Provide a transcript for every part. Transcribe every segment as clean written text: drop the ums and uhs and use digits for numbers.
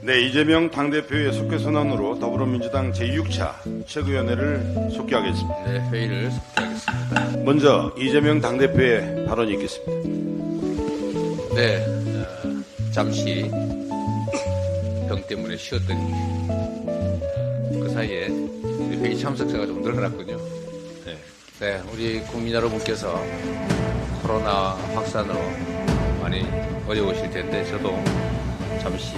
네, 이재명 당대표의 속개 선언으로 더불어민주당 제6차 최고위원회를 속기하겠습니다. 네, 회의를 속기하겠습니다. 먼저 이재명 당대표의 발언이 있겠습니다. 네, 잠시 병 때문에 쉬었더니 그 사이에 우리 회의 참석자가 좀 늘어났군요. 네, 우리 국민 여러분께서 코로나 확산으로 많이 어려우실 텐데 저도 잠시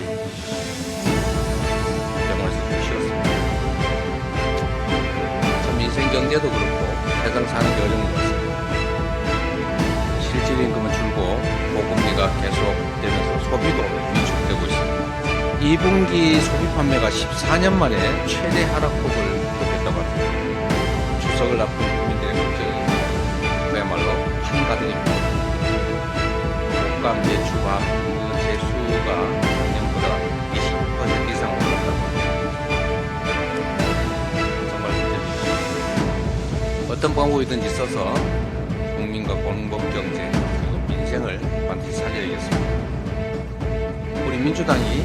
병원에서 좀 쉬었습니다. 참 인생 경제도 그렇고 세상 사는 게 어려운 것 같습니다. 실질 임금은 줄고 고금리가 계속되면서 소비도 위축되고 있습니다. 2분기 소비 판매가 14년 만에 최대 하락폭을 기록했다고 합니다. 추석을 앞둔 국민들의 걱정이 그야말로 한가득입니다. 옷감, 매출, 밥, 재수가 작년보다 20% 이상 올랐다고 합니다. 정말 문제입니다. 어떤 방법이든지 써서 국민과 공급경제 그리고 민생을 반드시 살려야겠습니다. 우리 민주당이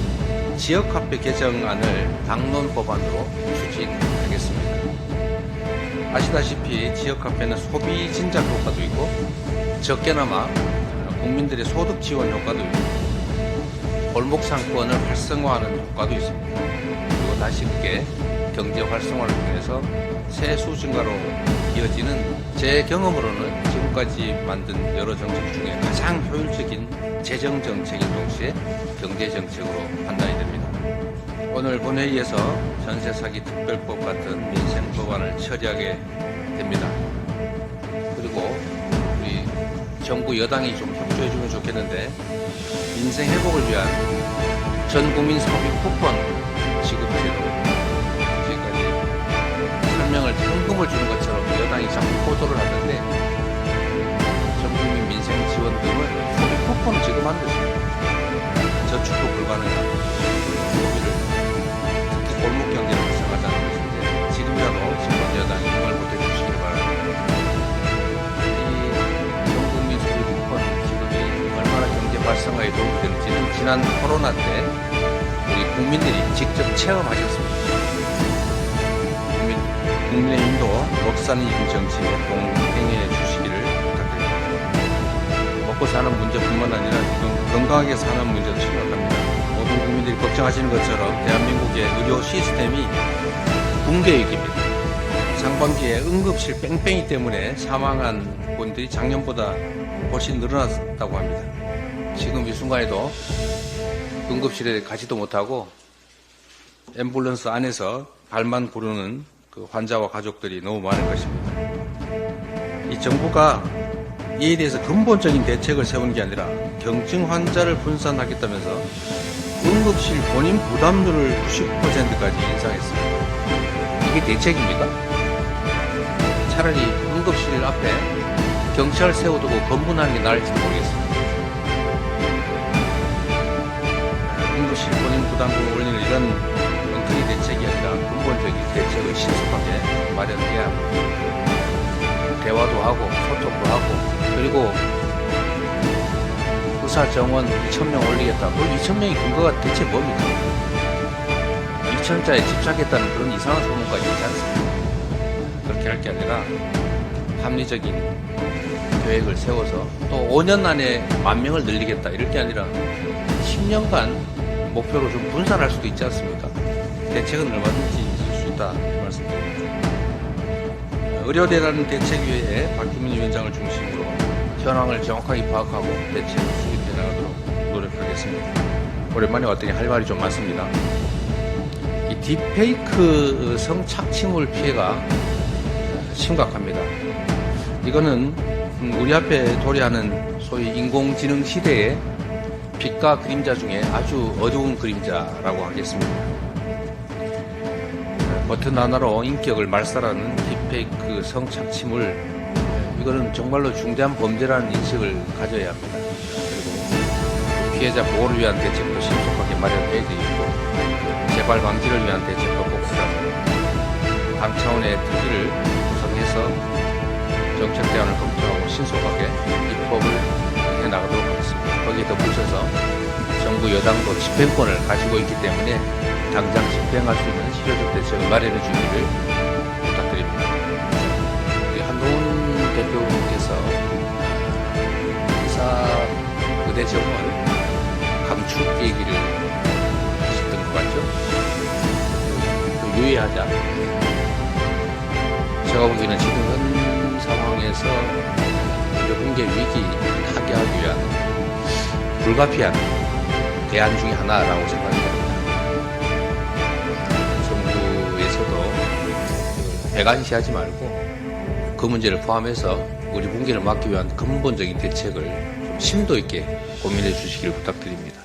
지역화폐 개정안을 당론 법안으로 추진하겠습니다. 아시다시피 지역화폐는 소비 진작 효과도 있고 적게나마 국민들의 소득 지원 효과도 있고 골목 상권을 활성화하는 효과도 있습니다. 그리고 다시 그게 경제 활성화를 통해서 세수 증가로 이어지는 제 경험으로는 지금까지 만든 여러 정책 중에 가장 효율적인 재정 정책인 동시에 경제 정책으로 판단이 됩니다. 오늘 본회의에서 전세 사기 특별법 같은 민생 법안을 처리하게 됩니다. 그리고 우리 정부 여당이 좀 협조해주면 좋겠는데 민생 회복을 위한 전 국민 소비 쿠폰 지급 제도 지금까지 설명을 현금을 주는 것처럼 여당이 자꾸 보도를 하던데 전 국민 민생 지원금을 소비 쿠폰을 지급하는 것입니다. 저축도 불가능하고 소비를 특히 골목 경제를 활성화하자는 것인데 지금이라도 정권 여당이 힘을 보태주시길 바랍니다. 이 전 국민 소비 쿠폰 지급이 얼마나 경제 활성화에 도움이 되는지는 지난 코로나 때 우리 국민들이 직접 체험하셨습니다. 국민의힘도 먹사는 정치에 동행해 주시기를 부탁드립니다. 먹고 사는 문제뿐만 아니라 지금 건강하게 사는 문제도 심각합니다. 모든 국민들이 걱정하시는 것처럼 대한민국의 의료 시스템이 붕괴 위기입니다. 상반기에 응급실 뺑뺑이 때문에 사망한 분들이 작년보다 훨씬 늘어났다고 합니다. 지금 이 순간에도 응급실에 가지도 못하고 앰뷸런스 안에서 발만 구르는 그 환자와 가족들이 너무 많을 것입니다. 이 정부가 이에 대해서 근본적인 대책을 세우는 게 아니라 경증 환자를 분산하겠다면서 응급실 본인 부담률을 90%까지 인상했습니다. 이게 대책입니까? 차라리 응급실 앞에 경찰 세워두고 검문하는 게 나을지도 모르겠습니다. 응급실 본인 부담금을 올리는 이런 엉터리 대책이 아니라 근본적인 대책을 신속하게 마련해야 합니다. 대화도 하고 소통도 하고 그리고 의사 정원 2,000명 올리겠다. 그 2,000명의 근거가 대체 뭡니까? 2,000자에 집착했다는 그런 이상한 소문까지 있지 않습니다. 그렇게 할 게 아니라 합리적인 계획을 세워서 또 5년 안에 10,000명을 늘리겠다 이럴 게 아니라 10년간 목표로 좀 분산할 수도 있지 않습니까? 대책은 얼마든지 있을 수 있다 말씀드립니다. 의료대란 대책위원회 박규민 위원장을 중심으로 현황을 정확하게 파악하고 대책을 수립해 나가도록 노력하겠습니다. 오랜만에 왔더니 할 말이 좀 많습니다. 이 딥페이크 성착취물 피해가 심각합니다. 이거는 우리 앞에 도래하는 소위 인공지능 시대의 빛과 그림자 중에 아주 어두운 그림자라고 하겠습니다. 버튼 하나로 인격을 말살하는 딥페이크 성착취물, 이거는 정말로 중대한 범죄라는 인식을 가져야 합니다. 그리고 피해자 보호를 위한 대책도 신속하게 마련해야 되겠고 재발 방지를 위한 대책도 꼭 필요합니다. 당 차원의 특위를 구성해서 정책 대안을 검토하고 신속하게 입법을 해나가도록 하겠습니다. 거기에 덧붙여서 정부 여당도 집행권을 가지고 있기 때문에 당장 집행할 수 있는 실효적 대책을 마련해 주기를 부탁드립니다. 우리 한동훈 대표께서 의사 의대 정원 감축 얘기를 하셨던 것 같죠? 유의하자. 제가 보기에는 지금 현 상황에서 의료 붕괴 위기 타개하기 위한 불가피한 대안 중에 하나라고 생각합니다. 정부에서도 배관시하지 말고 그 문제를 포함해서 우리 붕괴를 막기 위한 근본적인 대책을 좀 심도 있게 고민해 주시기를 부탁드립니다.